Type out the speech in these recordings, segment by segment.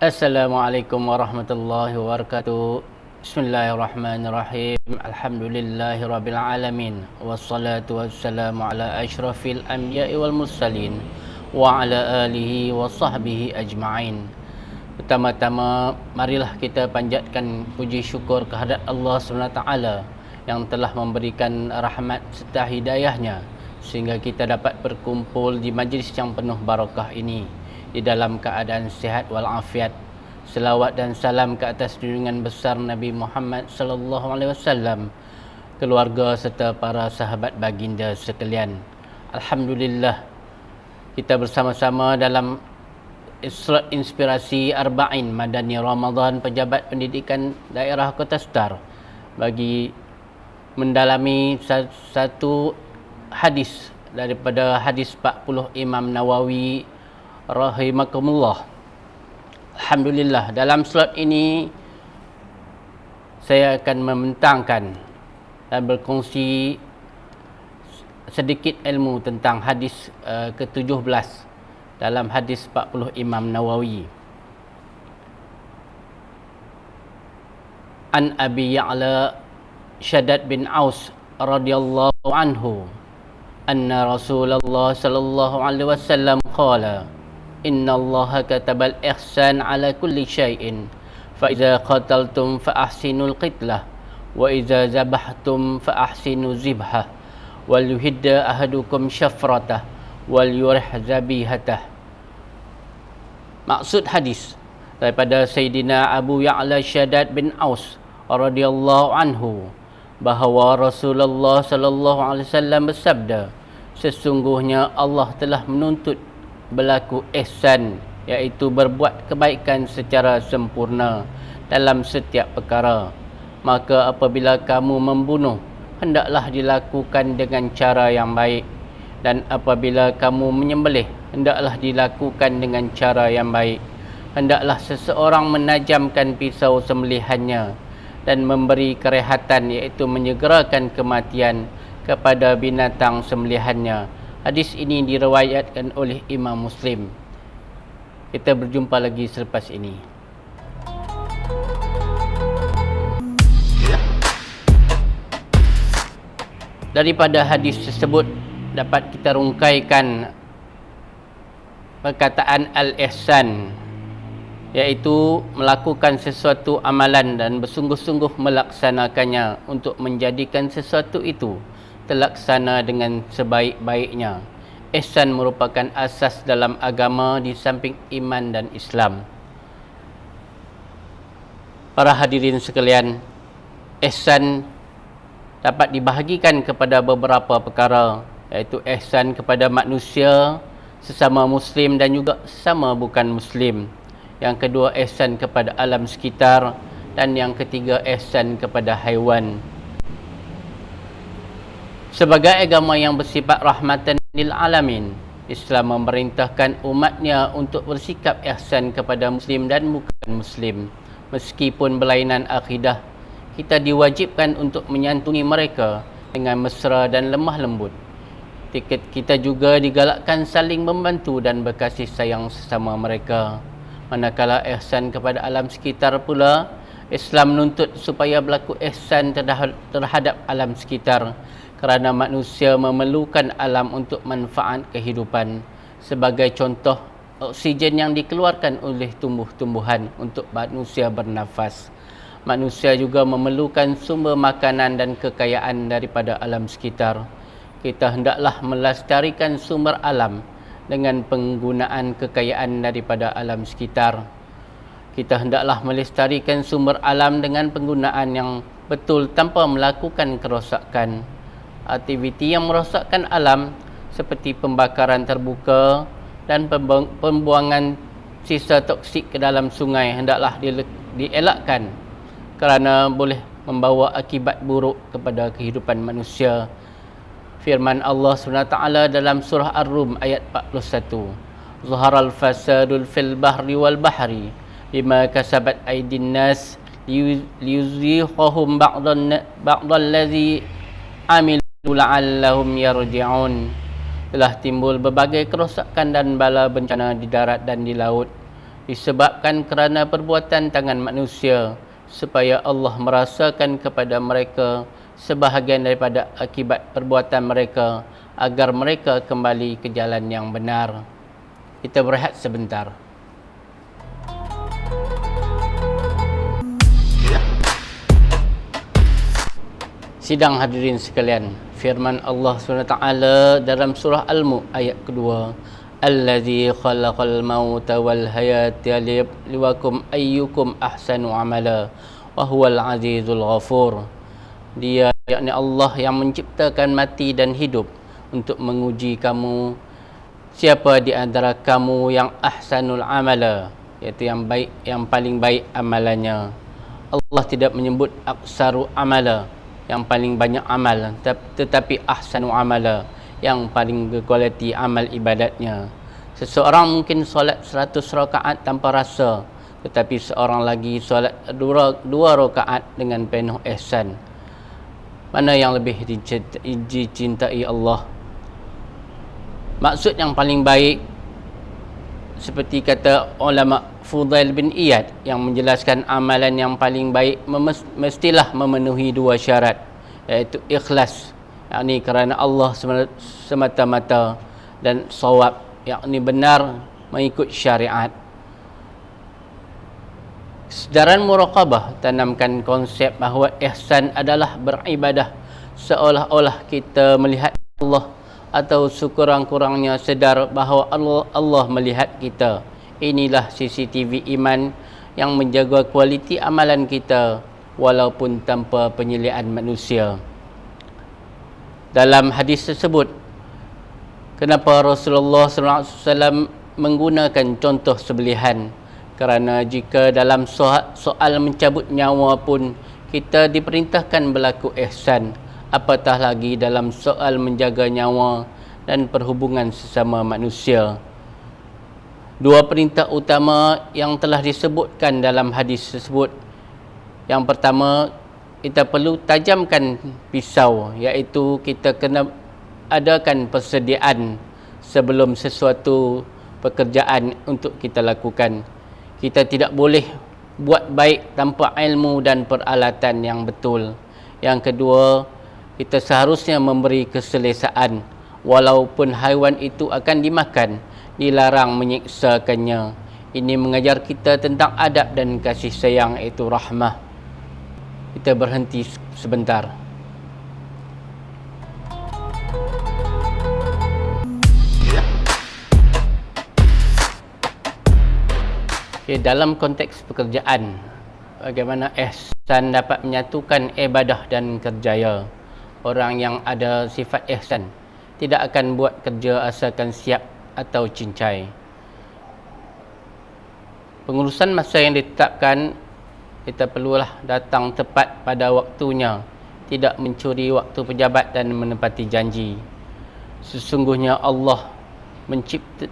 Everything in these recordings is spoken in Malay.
Assalamualaikum warahmatullahi wabarakatuh. Bismillahirrahmanirrahim. Alhamdulillahirabbil alamin. Wassalatu wassalamu ala asyrafil anbiya'i wal mursalin wa ala alihi wa sahbihi ajma'in. Pertama-tama, marilah kita panjatkan puji syukur kehadrat Allah SWT yang telah memberikan rahmat serta hidayahnya sehingga kita dapat berkumpul di majlis yang penuh barakah ini di dalam keadaan sihat walafiat. Selawat dan salam ke atas junjungan besar Nabi Muhammad sallallahu alaihi wasallam, keluarga serta para sahabat baginda sekalian. Alhamdulillah, kita bersama-sama dalam inspirasi Arba'in Madani Ramadan Pejabat Pendidikan Daerah Kota Star bagi mendalami satu hadis daripada hadis 40 Imam Nawawi rahimakumullah. Alhamdulillah, dalam slot ini saya akan membentangkan dan berkongsi sedikit ilmu tentang hadis ke-17 dalam hadis 40 Imam Nawawi. An Abi Ya'la Shaddad bin Aus radhiyallahu anhu anna Rasulullah sallallahu alaihi wasallam qala Inna Allah katabal ihsan ala kulli syai'in fa iza qataltum fa ahsinul qitlah wa iza zabahtum fa ahsinu zibhah wal yuhidda ahadukum syafratah wal yurih zabihatah. Maksud hadis daripada Sayyidina Abu Ya'la Shaddad bin Aus radhiyallahu anhu bahawa Rasulullah sallallahu alaihi wasallam bersabda, sesungguhnya Allah telah menuntut berlaku ihsan, iaitu berbuat kebaikan secara sempurna dalam setiap perkara. Maka apabila kamu membunuh, hendaklah dilakukan dengan cara yang baik, dan apabila kamu menyembelih, hendaklah dilakukan dengan cara yang baik. Hendaklah seseorang menajamkan pisau sembelihannya dan memberi kerehatan, iaitu menyegerakan kematian kepada binatang sembelihannya. Hadis ini diriwayatkan oleh Imam Muslim. Kita berjumpa lagi selepas ini. Daripada hadis tersebut dapat kita rungkaikan perkataan al-ihsan, iaitu melakukan sesuatu amalan dan bersungguh-sungguh melaksanakannya untuk menjadikan sesuatu itu terlaksana dengan sebaik-baiknya. Ihsan merupakan asas dalam agama di samping iman dan Islam. Para hadirin sekalian, ihsan dapat dibahagikan kepada beberapa perkara, iaitu ihsan kepada manusia, sesama Muslim dan juga sesama bukan Muslim. Yang kedua, ihsan kepada alam sekitar, dan yang ketiga, ihsan kepada haiwan. Sebagai agama yang bersifat rahmatan lil alamin, Islam memerintahkan umatnya untuk bersikap ihsan kepada Muslim dan bukan Muslim. Meskipun berlainan akidah, kita diwajibkan untuk menyantuni mereka dengan mesra dan lemah lembut. Kita juga digalakkan saling membantu dan berkasih sayang sesama mereka. Manakala ihsan kepada alam sekitar pula, Islam menuntut supaya berlaku ihsan terhadap alam sekitar, kerana manusia memerlukan alam untuk manfaat kehidupan. Sebagai contoh, oksigen yang dikeluarkan oleh tumbuh-tumbuhan untuk manusia bernafas. Manusia juga memerlukan sumber makanan dan kekayaan daripada alam sekitar. Kita hendaklah melestarikan sumber alam dengan penggunaan kekayaan daripada alam sekitar. Kita hendaklah melestarikan sumber alam dengan penggunaan yang betul tanpa melakukan kerosakan. Aktiviti yang merosakkan alam seperti pembakaran terbuka dan pembuangan sisa toksik ke dalam sungai hendaklah dielakkan, kerana boleh membawa akibat buruk kepada kehidupan manusia. Firman Allah SWT dalam surah Ar-Rum ayat 41, Zuharal fasadul fil bahri wal bahri bima kasabat aydin nas liyuzihahum ba'dallazi amil la'allahum yarji'un. Telah timbul berbagai kerosakan dan bala bencana di darat dan di laut, disebabkan kerana perbuatan tangan manusia, supaya Allah merasakan kepada mereka sebahagian daripada akibat perbuatan mereka, agar mereka kembali ke jalan yang benar. Kita berehat sebentar. Sidang hadirin sekalian, firman Allah SWT dalam surah Al-Mulk ayat kedua, Allazi khalaqal mauta wal hayata liyabluwakum ayyukum ahsanu amala wa huwal azizul ghafur. Dia, yakni Allah yang menciptakan mati dan hidup untuk menguji kamu, siapa di antara kamu yang ahsanul amala, iaitu yang baik, yang paling baik amalannya. Allah tidak menyebut aksaru amala, yang paling banyak amal, tetapi ahsanu amala, yang paling berkualiti amal ibadatnya. Seseorang mungkin solat 100 rakaat tanpa rasa, tetapi seorang lagi solat 2 rakaat dengan penuh ihsan. Mana yang lebih dicintai Allah? Maksud yang paling baik, seperti kata ulama Fudail bin Iyad yang menjelaskan amalan yang paling baik mestilah memenuhi 2 syarat, iaitu ikhlas, yakni kerana Allah semata-mata, dan sawab, yakni benar mengikut syariat. Kesedaran muraqabah tanamkan konsep bahawa ihsan adalah beribadah seolah-olah kita melihat Allah, atau sekurang-kurangnya sedar bahawa Allah melihat kita. Inilah CCTV iman yang menjaga kualiti amalan kita walaupun tanpa penyelidikan manusia. Dalam hadis tersebut, kenapa Rasulullah SAW menggunakan contoh sebelihan? Kerana jika dalam soal mencabut nyawa pun kita diperintahkan berlaku ihsan, apatah lagi dalam soal menjaga nyawa dan perhubungan sesama manusia. 2 perintah utama yang telah disebutkan dalam hadis tersebut. Yang pertama, kita perlu tajamkan pisau, iaitu kita kena adakan persediaan sebelum sesuatu pekerjaan untuk kita lakukan. Kita tidak boleh buat baik tanpa ilmu dan peralatan yang betul. Yang kedua, kita seharusnya memberi keselesaan, walaupun haiwan itu akan dimakan, dilarang menyiksakannya. Ini mengajar kita tentang adab dan kasih sayang, iaitu rahmah. Kita berhenti sebentar. Okay, dalam konteks pekerjaan, bagaimana ihsan dapat menyatukan ibadah dan kerjaya? Orang yang ada sifat ihsan tidak akan buat kerja asalkan siap atau cincai. Pengurusan masa yang ditetapkan, kita perlulah datang tepat pada waktunya, tidak mencuri waktu pejabat dan menepati janji. Sesungguhnya Allah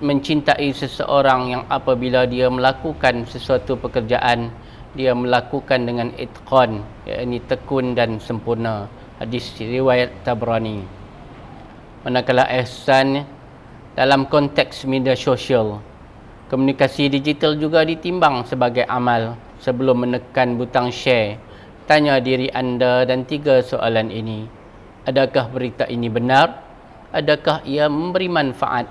mencintai seseorang yang apabila dia melakukan sesuatu pekerjaan, dia melakukan dengan itqan, yakni tekun dan sempurna. Hadis riwayat Tabrani. Manakala ihsan dalam konteks media sosial, komunikasi digital juga ditimbang sebagai amal. Sebelum menekan butang share, tanya diri anda dan 3 soalan ini. Adakah berita ini benar? Adakah ia memberi manfaat?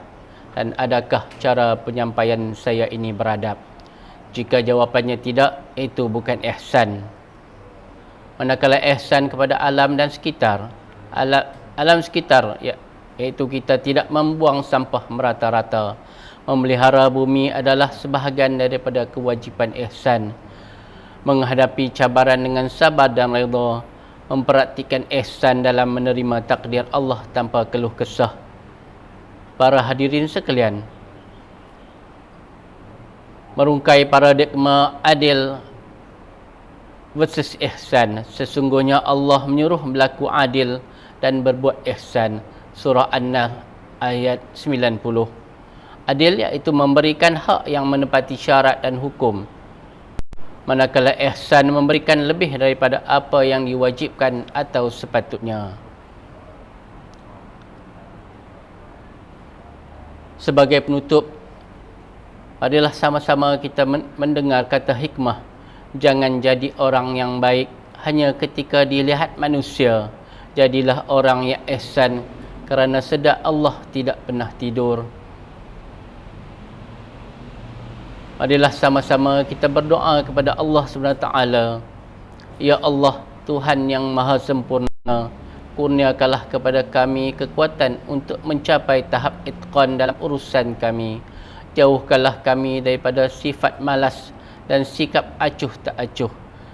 Dan adakah cara penyampaian saya ini beradab? Jika jawapannya tidak, itu bukan ihsan. Manakala ihsan kepada alam dan sekitar, alam sekitar, iaitu kita tidak membuang sampah merata-rata. Memelihara bumi adalah sebahagian daripada kewajipan ihsan. Menghadapi cabaran dengan sabar dan redha, mempraktikkan ihsan dalam menerima takdir Allah tanpa keluh kesah. Para hadirin sekalian, merungkai paradigma adil versus ihsan. Sesungguhnya Allah menyuruh berlaku adil dan berbuat ihsan. Surah An-Nahl ayat 90. Adil iaitu memberikan hak yang menepati syarat dan hukum. Manakala ihsan memberikan lebih daripada apa yang diwajibkan atau sepatutnya. Sebagai penutup, Marilah sama-sama kita mendengar kata hikmah. Jangan jadi orang yang baik hanya ketika dilihat manusia. Jadilah orang yang ihsan, kerana sedar Allah tidak pernah tidur. Marilah sama-sama kita berdoa kepada Allah SWT. Ya Allah, Tuhan yang maha sempurna, kurniakanlah kepada kami kekuatan untuk mencapai tahap itqan dalam urusan kami. Jauhkanlah kami daripada sifat malas dan sikap acuh tak acuh.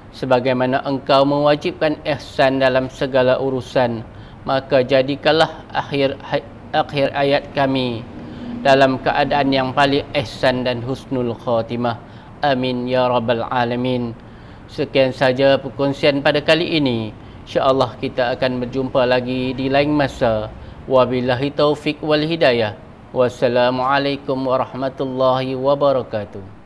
Sebagaimana Engkau mewajibkan ihsan dalam segala urusan, maka jadikanlah akhir hayat kami dalam keadaan yang paling ihsan dan husnul khatimah. Amin ya rabbal alamin. Sekian saja perkongsian pada kali ini. InsyaAllah kita akan berjumpa lagi di lain masa. Wabillahi taufik wal hidayah. Wassalamualaikum warahmatullahi wabarakatuh.